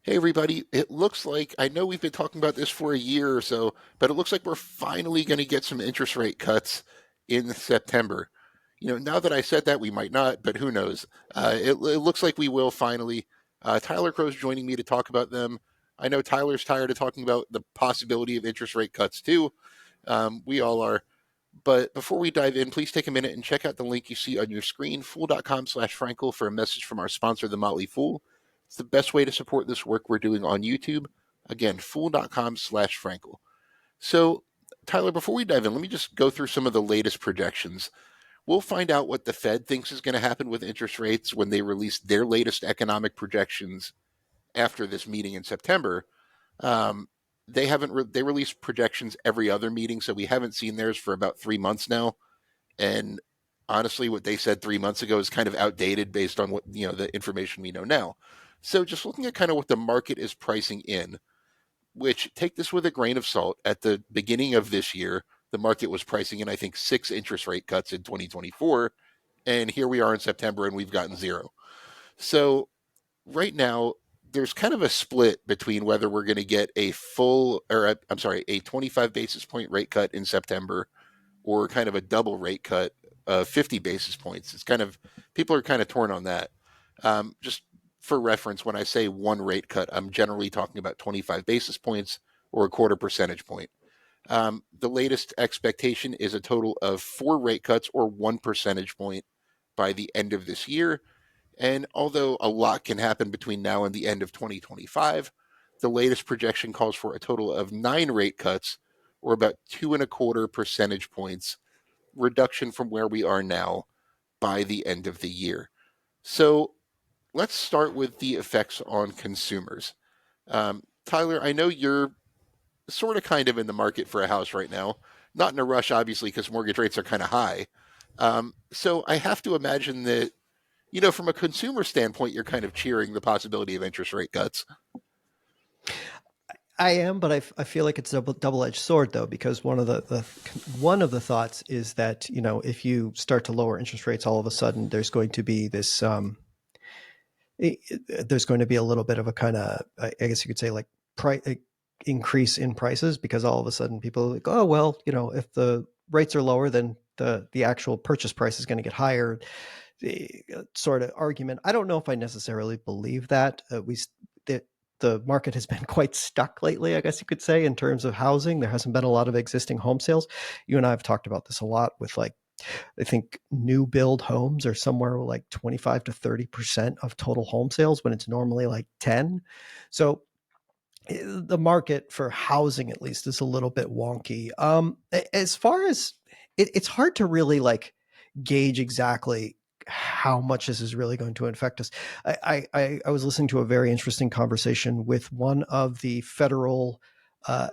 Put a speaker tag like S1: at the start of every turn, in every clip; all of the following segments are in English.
S1: Hey everybody, it looks like I know we've been talking about this for a year or so, but it looks like we're finally going to get some interest rate cuts in September. Now that I said that, we might not, but who knows? It looks like we will finally. Tyler Crowe's joining me to talk about them. I know Tyler's tired of talking about the possibility of interest rate cuts too. We all are. But before we dive in, please take a minute and check out the link you see on your screen, fool.com/Frankel, for a message from our sponsor, The Motley Fool. It's the best way to support this work we're doing on YouTube. Again, fool.com/Frankel. So, Tyler, before we dive in, let me just go through some of the latest projections. We'll find out what the Fed thinks is going to happen with interest rates when they release their latest economic projections after this meeting in September. Um, they release projections every other meeting, so we haven't seen theirs for about 3 months now. And honestly, what they said 3 months ago is kind of outdated based on what the information we know now. So just looking at kind of what the market is pricing in, which take this with a grain of salt. At the beginning of this year, the market was pricing in, I think, 6 interest rate cuts in 2024, and here we are in September, and we've gotten zero. So right now, there's kind of a split between whether we're going to get a full, or I'm sorry, a 25 basis point rate cut in September, or kind of a double rate cut of 50 basis points. It's kind of, people are kind of torn on that. Just for reference, when I say one rate cut, I'm generally talking about 25 basis points or a quarter percentage point. The latest expectation is a total of four rate cuts or 1 percentage point by the end of this year. And although a lot can happen between now and the end of 2025, the latest projection calls for a total of nine rate cuts, or about 2.25 percentage points reduction from where we are now by the end of the year. So let's start with the effects on consumers. Tyler, I know you're sort of kind of in the market for a house right now. Not in a rush, obviously, because mortgage rates are kind of high. So I have to imagine that, from a consumer standpoint, you're kind of cheering the possibility of interest rate cuts.
S2: I am, but I feel like it's a double-edged sword though, because one of the thoughts is that if you start to lower interest rates, all of a sudden there's going to be this there's going to be a little bit of a kind of, I guess you could say, like price increase in prices, because all of a sudden people are like, oh well, if the rates are lower, then the actual purchase price is going to get higher. The sort of argument. I don't know if I necessarily believe that. The market has been quite stuck lately, I guess you could say, in terms of housing. There hasn't been a lot of existing home sales. You and I have talked about this a lot with, like, I think new build homes are somewhere like 25 to 30% of total home sales when it's normally like 10. So the market for housing, at least, is a little bit wonky. As far as it's hard to really like gauge exactly how much this is really going to affect us. I was listening to a very interesting conversation with one of the Federal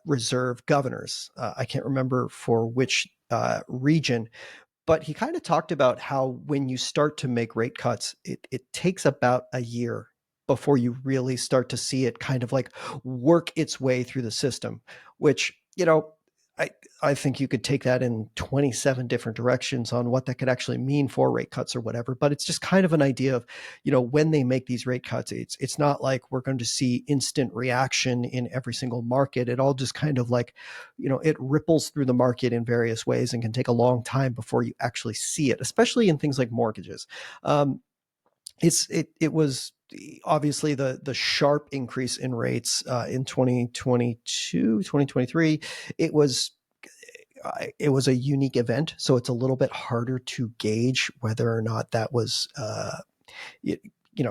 S2: Reserve governors. I can't remember for which region, but he kind of talked about how when you start to make rate cuts, it takes about a year before you really start to see it kind of like work its way through the system, which, I, I think you could take that in 27 different directions on what that could actually mean for rate cuts or whatever. But it's just kind of an idea of, when they make these rate cuts, it's not like we're going to see instant reaction in every single market. It all just kind of like, it ripples through the market in various ways and can take a long time before you actually see it, especially in things like mortgages. It was obviously the sharp increase in rates in 2022, 2023. it was it was a unique event, so it's a little bit harder to gauge whether or not that was you,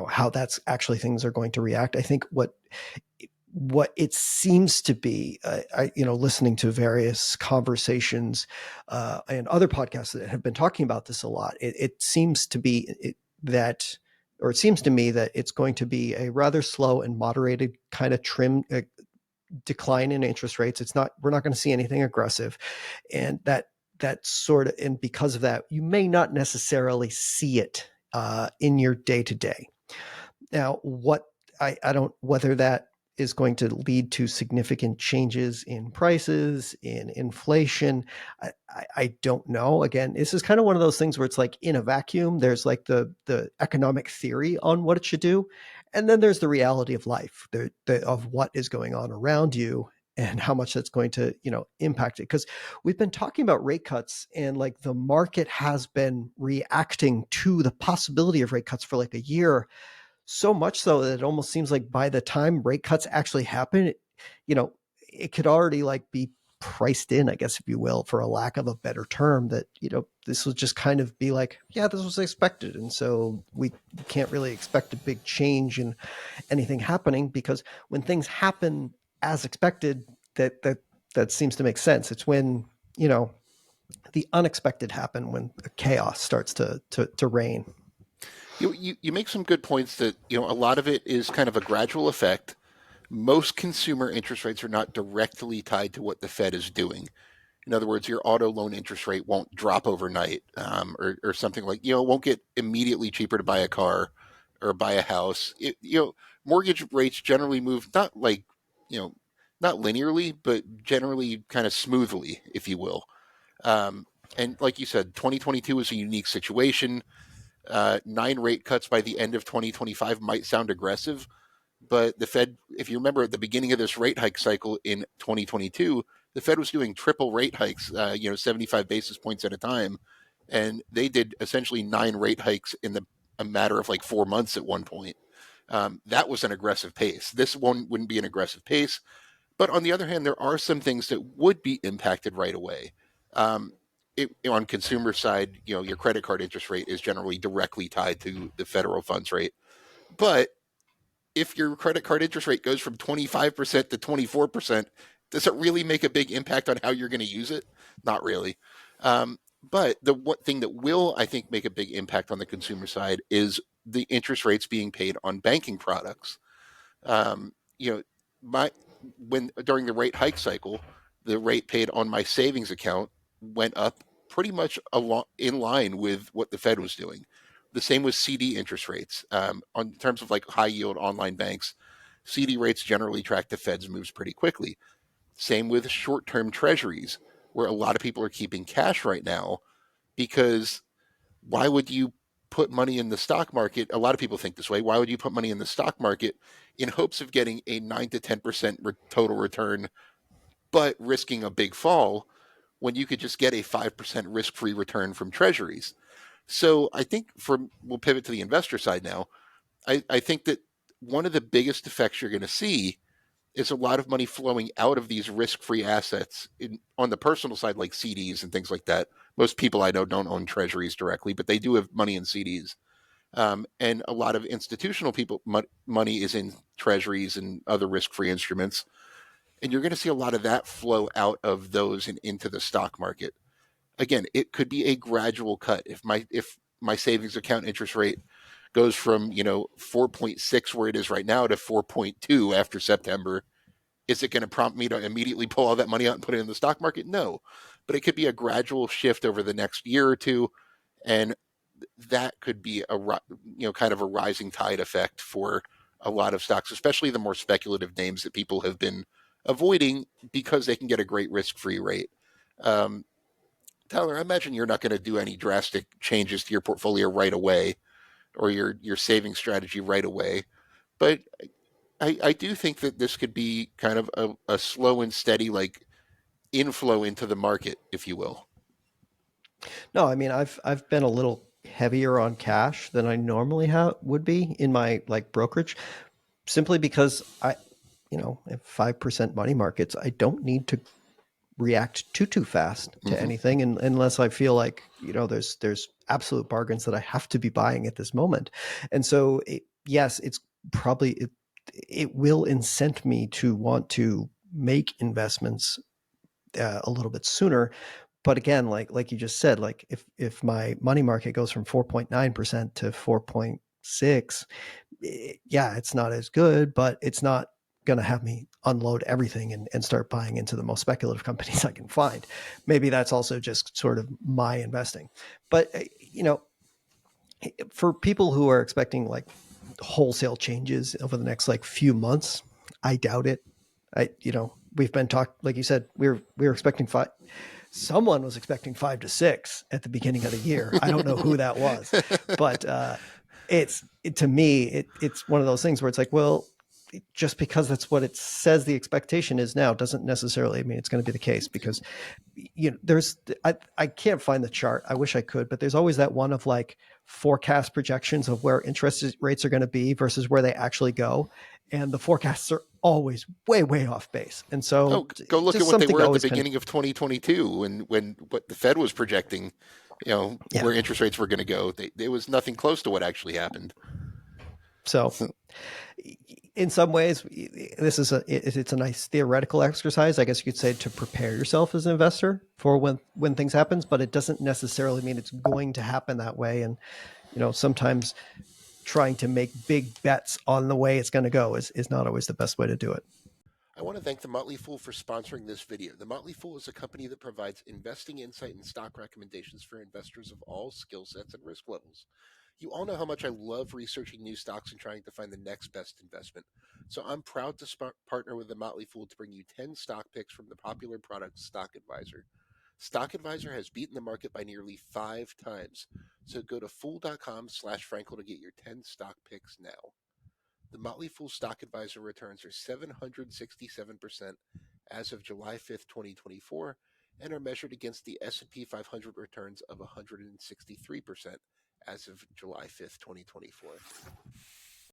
S2: how that's actually things are going to react. I think what it seems to be, listening to various conversations and other podcasts that have been talking about this a lot, it seems to be that, or it seems to me that it's going to be a rather slow and moderated kind of decline in interest rates. We're not going to see anything aggressive, and that sort of, and because of that, you may not necessarily see it in your day to day. Now, I don't, whether that is going to lead to significant changes in prices, in inflation, I don't know. Again, this is kind of one of those things where it's like in a vacuum, there's like the economic theory on what it should do. And then there's the reality of life, of what is going on around you and how much that's going to, impact it. Because we've been talking about rate cuts, and like the market has been reacting to the possibility of rate cuts for like a year, so much so that it almost seems like by the time rate cuts actually happen, you know, it could already like be priced in, I guess, if you will, for a lack of a better term, that, this will just kind of be like, yeah, this was expected. And so we can't really expect a big change in anything happening, because when things happen as expected, that seems to make sense. It's when, the unexpected happen, when chaos starts to reign.
S1: You make some good points that, a lot of it is kind of a gradual effect. Most consumer interest rates are not directly tied to what the Fed is doing. In other words, your auto loan interest rate won't drop overnight, or something like, it won't get immediately cheaper to buy a car or buy a house. Mortgage rates generally move not like, you know, not linearly, but generally kind of smoothly, if you will. Um, and like you said, 2022 is a unique situation. 9 rate cuts by the end of 2025 might sound aggressive, but the Fed, if you remember at the beginning of this rate hike cycle in 2022, the Fed was doing triple rate hikes, 75 basis points at a time. And they did essentially 9 rate hikes in a matter of like 4 months at one point. That was an aggressive pace. This one wouldn't be an aggressive pace. But on the other hand, there are some things that would be impacted right away. Um, on consumer side, your credit card interest rate is generally directly tied to the federal funds rate. But if your credit card interest rate goes from 25% to 24%, does it really make a big impact on how you're going to use it? Not really. But the one thing that will, I think, make a big impact on the consumer side is the interest rates being paid on banking products. Um, you know, my when during the rate hike cycle, the rate paid on my savings account went up pretty much in line with what the Fed was doing. The same with CD interest rates. On terms of like high yield online banks, CD rates generally track the Fed's moves pretty quickly. Same with short term treasuries, where a lot of people are keeping cash right now because why would you put money in the stock market? A lot of people think this way. Why would you put money in the stock market in hopes of getting a 9 to 10% total return, but risking a big fall when you could just get a 5% risk free return from treasuries? So I think we'll pivot to the investor side now. I think that one of the biggest effects you're going to see is a lot of money flowing out of these risk-free assets on the personal side, like CDs and things like that. Most people I know don't own treasuries directly, but they do have money in CDs. And a lot of institutional people money is in treasuries and other risk-free instruments. And you're going to see a lot of that flow out of those and into the stock market. Again, it could be a gradual cut. If my savings account interest rate goes from 4.6 where it is right now to 4.2 after September, is it going to prompt me to immediately pull all that money out and put it in the stock market? No, but it could be a gradual shift over the next year or two, and that could be kind of a rising tide effect for a lot of stocks, especially the more speculative names that people have been avoiding because they can get a great risk-free rate. Um, Tyler, I imagine you're not going to do any drastic changes to your portfolio right away or your saving strategy right away, but I do think that this could be kind of a slow and steady like inflow into the market, if you will.
S2: No, I mean, I've been a little heavier on cash than I normally would be in my like brokerage, simply because at 5% money markets, I don't need to react too fast to
S1: Hmm.
S2: anything, and unless I feel like, there's absolute bargains that I have to be buying at this moment. And so yes, it's probably it will incent me to want to make investments a little bit sooner. But again, like you just said, like if my money market goes from 4.9% to 4.6, yeah, it's not as good, but it's not going to have me unload everything and start buying into the most speculative companies I can find. Maybe that's also just sort of my investing. But, for people who are expecting like wholesale changes over the next like few months, I doubt it. We've been talked, like you said, we were expecting five. Someone was expecting 5 to 6 at the beginning of the year. I don't know who that was, but To me, it's one of those things where it's like, well, just because that's what it says the expectation is now doesn't necessarily mean it's going to be the case, because there's I can't find the chart. I wish I could, but there's always that one of like forecast projections of where interest rates are going to be versus where they actually go, and the forecasts are always way off base. And so
S1: Oh, go look at
S2: just
S1: what they
S2: something
S1: were
S2: to
S1: at the
S2: always kind of,
S1: beginning of 2022 when what the Fed was projecting,
S2: yeah.
S1: where interest rates were going to go. There was nothing close to what actually happened.
S2: So
S1: So
S2: in some ways, this is it's a nice theoretical exercise, I guess you could say, to prepare yourself as an investor for when things happens, but it doesn't necessarily mean it's going to happen that way. And sometimes trying to make big bets on the way it's going to go is not always the best way to do it.
S1: I want to thank the Motley Fool for sponsoring this video. The Motley Fool is a company that provides investing insight and stock recommendations for investors of all skill sets and risk levels. You all know how much I love researching new stocks and trying to find the next best investment. So I'm proud to partner with the Motley Fool to bring you 10 stock picks from the popular product Stock Advisor. Stock Advisor has beaten the market by nearly 5 times. So go to fool.com/Frankel to get your 10 stock picks now. The Motley Fool Stock Advisor returns are 767% as of July 5th, 2024, and are measured against the S&P 500 returns of 163% as of July 5th, 2024.